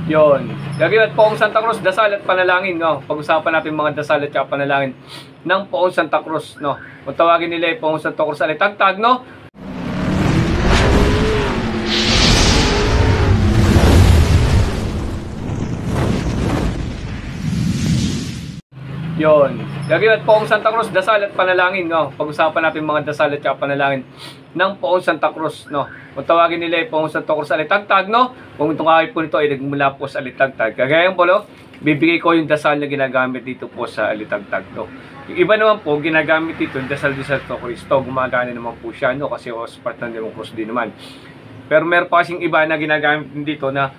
Yon. Gagawin at Poong Santa Cruz, dasal at panalangin, no? Pag-usapan natin mga dasal at panalangin ng Poong Santa Cruz, no? Kung tawagin nila ay Poong Santa Cruz alitagtag, no? Yon. Gagawin at Poong Santa Cruz, dasal at panalangin, no? Pag-usapan natin mga dasal at panalangin ng Poong Santa Cruz, no? Kung tawagin nila ay Poong Santa Cruz alitagtag, no? Kung itong kaway po nito ay nagmula po sa alitagtag. Kagaya po, no? Bibigay ko yung dasal na ginagamit dito po sa alitagtag, no? Yung iba naman po, ginagamit dito yung dasal di Santo Cristo. Gumagana naman po siya, no? Kasi os part ng limang krus din naman. Pero meron pa kasing iba na ginagamit dito na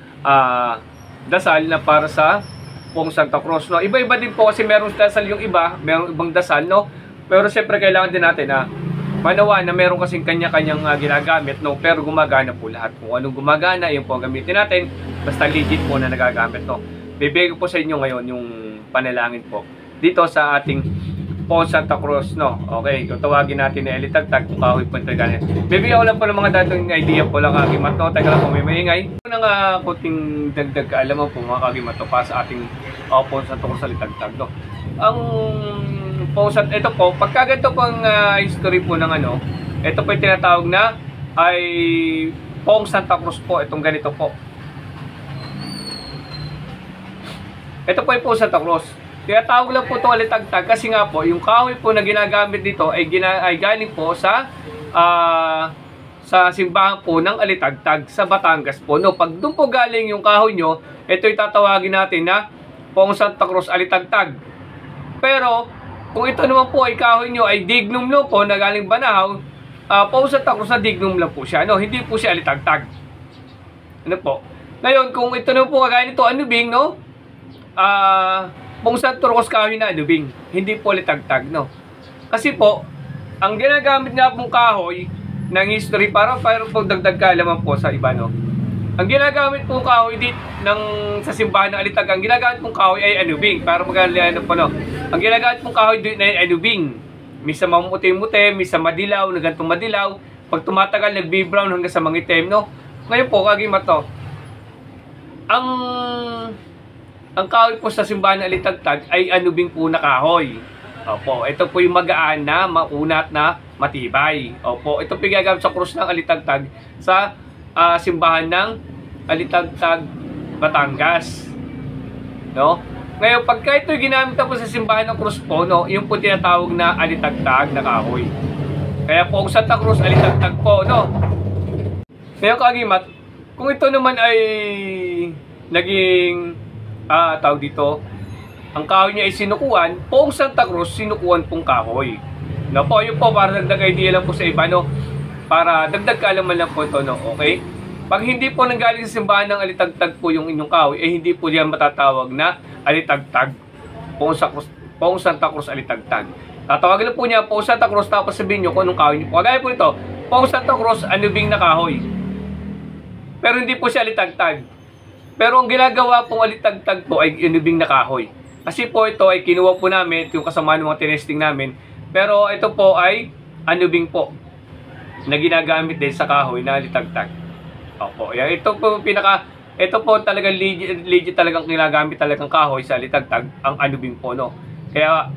dasal na para sa Poong Santa Cruz, no? Iba-iba din po kasi merong dasal yung iba, merong ibang dasal, no? Pero siyempre kailangan din natin na manawa na meron kasing kanya-kanyang ginagamit, no? Pero gumagana po lahat. Kung anong gumagana, yun po ang gamitin natin. Basta legit po na nagagamit, no? Bibigay ko po sa inyo ngayon yung panalangin po dito sa ating Poong Santa Cruz, no? Okay, kung tawagin natin na alitagtag, kung kahoy po ito ganyan. Bibigyan ko lang po ng mga dating idea po lang kagimat, no? Teka lang po, may maingay. Ito nang kunting dagdag kaalaman po mga kagimat, no? Para sa ating Poong Santa Cruz alitagtag, no? Ang ito po, pagka ganito po ang history po ng ano, ito po yung tinatawag na ay Poong Santa Cruz po, itong ganito po. Ito po yung Poong Santa Cruz. Tinatawag lang po itong alitagtag kasi nga po, yung kahoy po na ginagamit dito ay galing po sa simbahan po ng alitagtag sa Batangas po. No, pag doon po galing yung kahoy nyo, ito yung tatawagin natin na Poong Santa Cruz alitagtag. Pero kung ito naman po ay kahoy nyo ay dignum no po na galing Banahaw, Poong Santa Cruz na dignum lang po siya, no? Hindi po siya alitagtag. Ano po? Ngayon, kung ito naman po kagaya nito, anubing, no? Poong Santa Cruz kahoy na anubing, hindi po alitagtag, no? Kasi po, ang ginagamit nga pong kahoy ng history, para po dagdag kaalaman po sa iba, no? Ang ginagamit pong kahoy sa simbahan ng alitag, ang ginagamit pong kahoy ay anubing. Para magaliano po, no? Ang ginagamit pong kahoy doon ay anubing. Misa mamuti-muti, misa madilaw, na gantong madilaw. Pag tumatagal, nagbi-brown hanggang sa mangitim, no? Ngayon po, kagimat to. Ang kahoy po sa simbahan ng alitagtag ay anubing po na kahoy. Opo, ito po yung magaan na, maunat na, matibay. Opo, ito po gagamit sa krus ng alitagtag sa simbahan ng alitagtag Batangas, no? Ngayon, pagka ito ginamit po sa simbahan ng krus po, no, yung po tinatawag na alitagtag na kahoy. Kaya po, ang Santa Cruz alitagtag po, no? Ngayon, kagimat, kung ito naman ay naging tawag dito, ang kahoy niya ay sinukuan, Poong Santa Cruz sinukuan pong kahoy. No po, yun po, para dagdag idea lang po sa iba, no? Para dagdag kaalaman lang po ito, no? Okay? Pag hindi po nanggaling sa simbahan ng alitagtag po yung inyong kahoy, eh hindi po yan matatawag na alitagtag. Poong Santa Cruz alitagtag. Tatawagin na po niya Poong Santa Cruz, tapos sabihin nyo kung anong kahoy niyo po. Kagaya po ito, Poong Santa Cruz anubing na kahoy. Pero hindi po siya alitagtag. Pero ang ginagawa pong alitagtag po ay anubing na kahoy. Kasi po ito ay kinuha po namin, yung kasama ng mga tinesting namin. Pero ito po ay anubing po na ginagamit din sa kahoy na alitagtag. Opo, yan. Ito po talagang legit talagang ginagamit talagang kahoy sa alitagtag, ang anubing po, no? Kaya,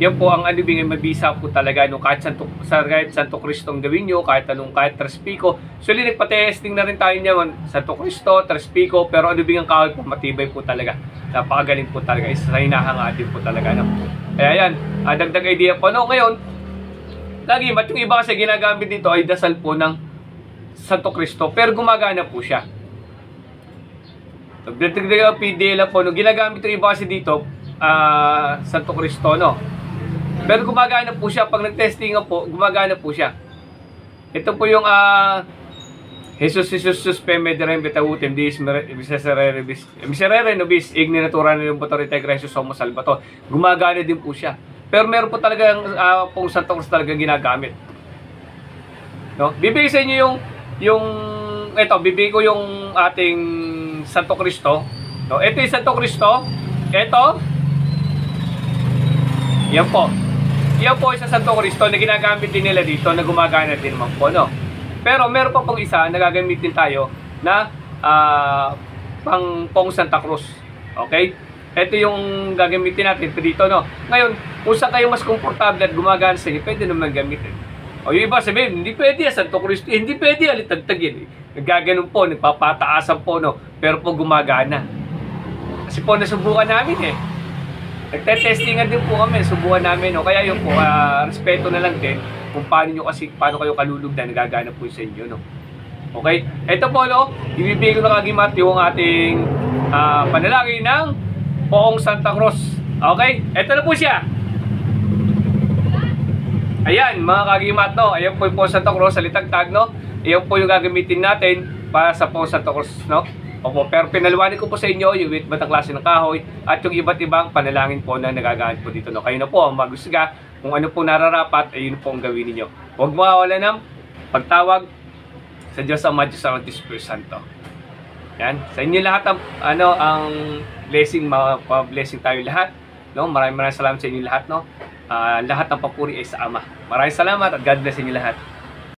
yan po ang anubing ay mabisa po talaga, no? Kahit Santo Cristo ang gawin nyo, kahit Tres Pico. So, nagpa-testing na rin tayo niyan, Santo Cristo, Tres Pico, pero anubing ang kahoy po, matibay po talaga. Napakagaling po talaga, isa sa hinahanga din po talaga, no? Kaya yan, dagdag idea po, no? Ngayon, lagi, yung iba kasi ginagamit dito ay dasal po ng Santo Cristo, pero gumagana po siya. Dagdag PDL po, no? Ginagamit yung iba kasi dito, Santo Cristo, no? Pero gumagana po siya, pag nag-testing po, gumagana po siya. Ito po yung Jesus suspeme derem betautem dis miserere nobis igni natura ng botorite gracious homo salvator. Gumagana din po siya. Pero meron po talaga Poong Santa Cruz talaga ginagamit. No? Bibigay sa inyo bibigay ko yung ating Santo Cristo. No? Ito yung Santo Cristo. Ito. Yan po. Yan po isa Santo Cristo na ginagamit din nila dito na gumagana din naman po, no? Pero meron pa pong isa na gagamitin tayo na pang Poong Santa Cruz. Okay? Ito yung gagamitin natin dito, no? Ngayon, kung saan kayo mas komportable at gumagana sa inyo, pwede naman gamitin. O yung iba sabihin, hindi pwede yan, Santo Cristo, hindi pwede, alitagtagin. Nagaganon po, nagpapataasan po, no? Pero po gumagana. Kasi po nasubukan namin eh. Nagte-testingan din po kami, subukan namin, no? Kaya yung po, respeto na lang din kung paano kayo kalulog na nagagana po sa inyo, no? Okay? Ito po, no? Ibibigay ko na kagimat yung ating panalangin ng Poong Santa Cruz. Okay? Ito na po siya. Ayan, mga kagimat, no? Ayan po yung Poong Santa Cruz, salitagtag, no? Ayan po yung gagamitin natin para sa Poong Santa Cruz, no? Opo, pero pinaliwanag ko po sa inyo yung iba't ibang klase ng kahoy at yung iba't ibang panalangin po na nagagamit po dito, no? Kayo na po ang magusga kung ano po nararapat, ayun po ang gawin ninyo. Huwag mawawala ng pagtawag sa Diyos Ama, Diyos Anak, Diyos Espiritu Santo. Yan, sa inyo lahat ang blessing, ma-blessing tayo lahat, no? Maraming salamat sa inyo lahat, no? Lahat ng papuri ay sa Ama. Maraming salamat at God bless inyo lahat.